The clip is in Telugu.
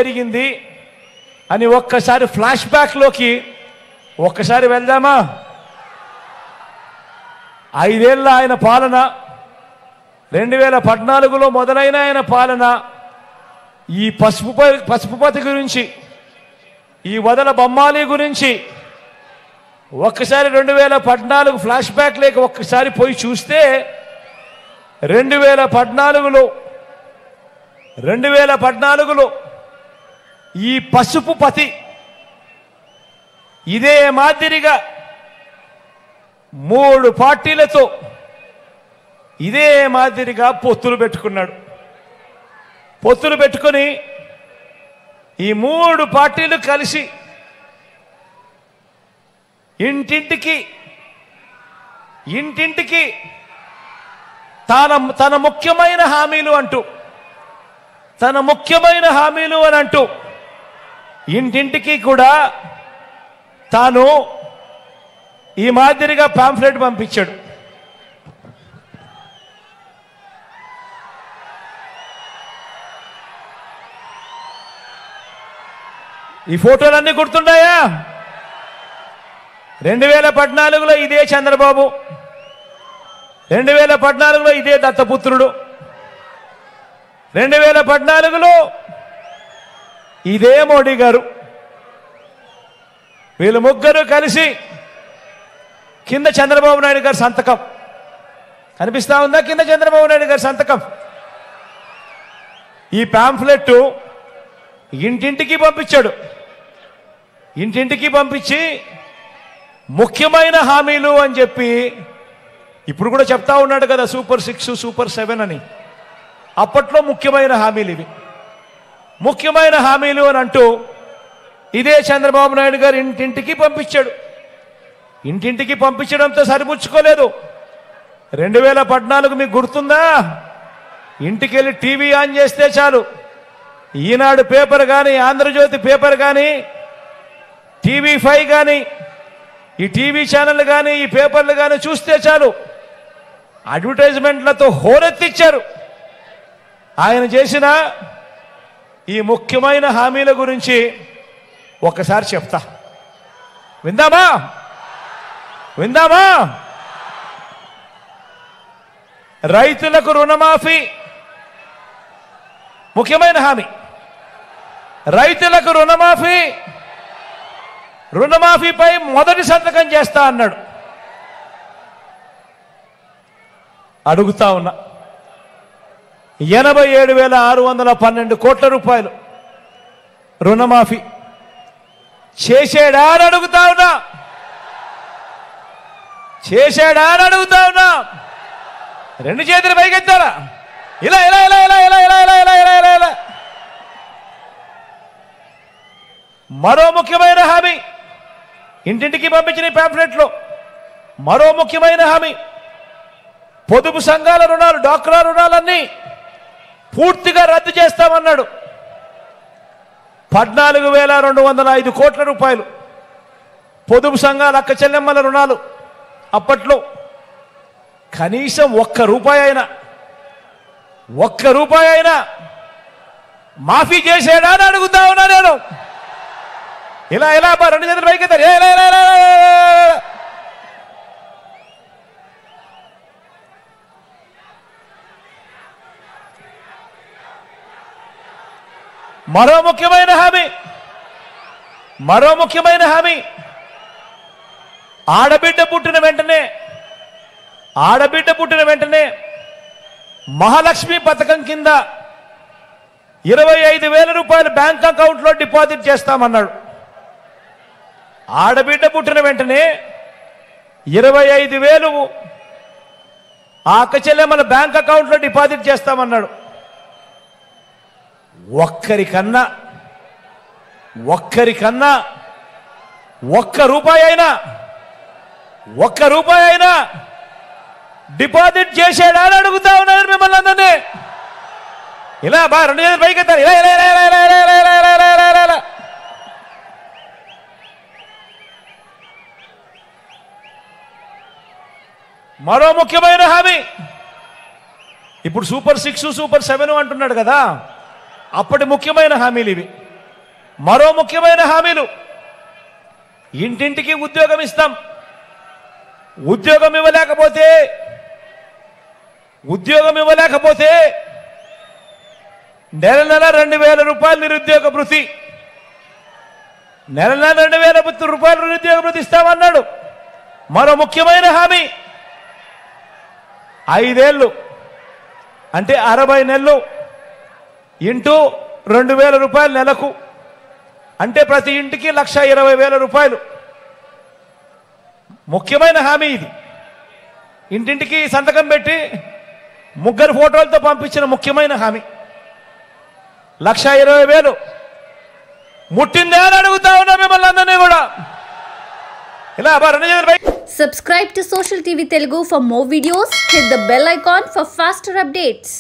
జరిగింది అని ఒక్కసారి ఫ్లాష్ బ్యాక్లోకి ఒక్కసారి వెళ్దామా? 5 ఏళ్ల ఆయన పాలన, 2014లో మొదలైన ఆయన పాలన, ఈ పసుపుపతి గురించి, ఈ వదల బొమ్మాలి గురించి ఒక్కసారి 2014 ఫ్లాష్ బ్యాక్ లేక ఒక్కసారి పోయి చూస్తే 2014లో ఈ పసుపుపతి ఇదే మాదిరిగా 3 పార్టీలతో ఇదే మాదిరిగా పొత్తులు పెట్టుకున్నాడు. పొత్తులు పెట్టుకొని ఈ 3 పార్టీలు కలిసి ఇంటింటికి తన ముఖ్యమైన హామీలు అంటూ ఇంటింటికి కూడా తాను ఈ మాదిరిగా పాంఫ్లెట్ పంపించాడు. ఈ ఫోటోలన్నీ గుర్తున్నాయా? 2014లో ఇదే చంద్రబాబు, 2014లో ఇదే దత్తపుత్రుడు, 2014లో ఇదే మోడీ గారు. వీళ్ళు ముగ్గురు కలిసి కింద చంద్రబాబు నాయుడు గారి సంతకం కనిపిస్తా ఉందా? కింద చంద్రబాబు నాయుడు గారి సంతకం. ఈ పాంఫ్లెట్ ఇంటింటికి పంపించాడు. ఇంటింటికి పంపించి ముఖ్యమైన హామీలు అని చెప్పి ఇప్పుడు కూడా చెప్తా ఉన్నాడు కదా, సూపర్ 6 సూపర్ 7 అని. అప్పట్లో ముఖ్యమైన హామీలు ఇవి. ముఖ్యమైన హామీలు అని అంటూ ఇదే చంద్రబాబు నాయుడు గారు ఇంటింటికి పంపించాడు. ఇంటింటికి పంపించడంతో సరిపుచ్చుకోలేదు. 2014 మీకు గుర్తుందా? ఇంటికి వెళ్ళి టీవీ ఆన్ చేస్తే చాలు, ఈనాడు పేపర్ కానీ, ఆంధ్రజ్యోతి పేపర్ కానీ, TV5 కానీ, ఈ టీవీ ఛానల్ కానీ, ఈ పేపర్లు కానీ చూస్తే చాలు అడ్వర్టైజ్మెంట్లతో హోరెత్తిచ్చారు. ఆయన చేసిన ఈ ముఖ్యమైన హామీల గురించి ఒకసారి చెప్తా, విందామా? రైతులకు రుణమాఫీ ముఖ్యమైన హామీ. రైతులకు రుణమాఫీపై మొదటి సంతకం చేస్తా అన్నాడు. అడుగుతా ఉన్నా, 87,612 కోట్ల రూపాయలు రుణమాఫీ చేశాడా అని అడుగుతా ఉన్నా. రెండు చేతులు పైకెత్తారా? ఇలా ఇలా ఇలా ఇలా ఇలా ఇలా ఇలా ఇలా ఇలా ఇలా ఇలా. మరో ముఖ్యమైన హామీ ఇంటింటికి పంపించిన పాంఫ్లెట్లో మరో ముఖ్యమైన హామీ, పొదుపు సంఘాల రుణాలు, డ్వాక్రా రుణాలన్నీ పూర్తిగా రద్దు చేస్తామన్నాడు. 14,205 కోట్ల రూపాయలు పొదుపు సంఘాల అక్క చెల్లెమ్మల రుణాలు. అప్పట్లో కనీసం ఒక్క రూపాయి అయినా మాఫీ చేసాడా అని అడుగుతా ఉన్నా నేను. ఇలా ఇలా రెండు చేతులు పైకెత్తారు. మరో ముఖ్యమైన హామీ ఆడబిడ్డ పుట్టిన వెంటనే మహాలక్ష్మి పథకం కింద 25,000 రూపాయలు బ్యాంక్ అకౌంట్లో డిపాజిట్ చేస్తామన్నాడు. ఆడబిడ్డ పుట్టిన వెంటనే 25,000 ఆ అక్క చెల్లెమ్మల బ్యాంక్ అకౌంట్లో డిపాజిట్ చేస్తామన్నాడు. ఒక్కరికన్నా ఒక్క రూపాయి అయినా డిపాజిట్ చేశాడా అని అడుగుతా ఉన్నారు మిమ్మల్ని అందరినీ. ఇలా రెండు చేతులు పైకెత్తారు. ఇలా ఇలా ఇలా ఇలా ఇలా ఇలా ఇలా ఇలా ఇలా ఇలా ఇలా. మరో ముఖ్యమైన హామీ, ఇప్పుడు సూపర్ 6 సూపర్ 7 అంటున్నాడు కదా, అప్పటి ముఖ్యమైన హామీలు ఇవి. మరో ముఖ్యమైన హామీలు, ఇంటింటికి ఉద్యోగం ఇస్తాం. ఉద్యోగం ఇవ్వలేకపోతే నెల 2,000 రూపాయలు నిరుద్యోగ భృతి, నెల 2,000 రూపాయలు నిరుద్యోగ భృతి ఇస్తామన్నాడు. మరో ముఖ్యమైన హామీ, 5 ఏళ్ళు అంటే 60 నెలలు ఇంటూ 2,000 రూపాయలు నెలకు, అంటే ప్రతి ఇంటికి 1,20,000 రూపాయలు. ముఖ్యమైన హామీ ఇది. ఇంటింటికి సంతకం పెట్టి 3 ఫోటోలతో పంపించిన ముఖ్యమైన హామీ. 1,20,000 ముట్టిందే అని అడుగుతా ఉన్నా మిమ్మల్ని అందరినీ కూడా. ఇలా Subscribe to Social TV Telugu for more videos. Hit the bell icon for faster updates.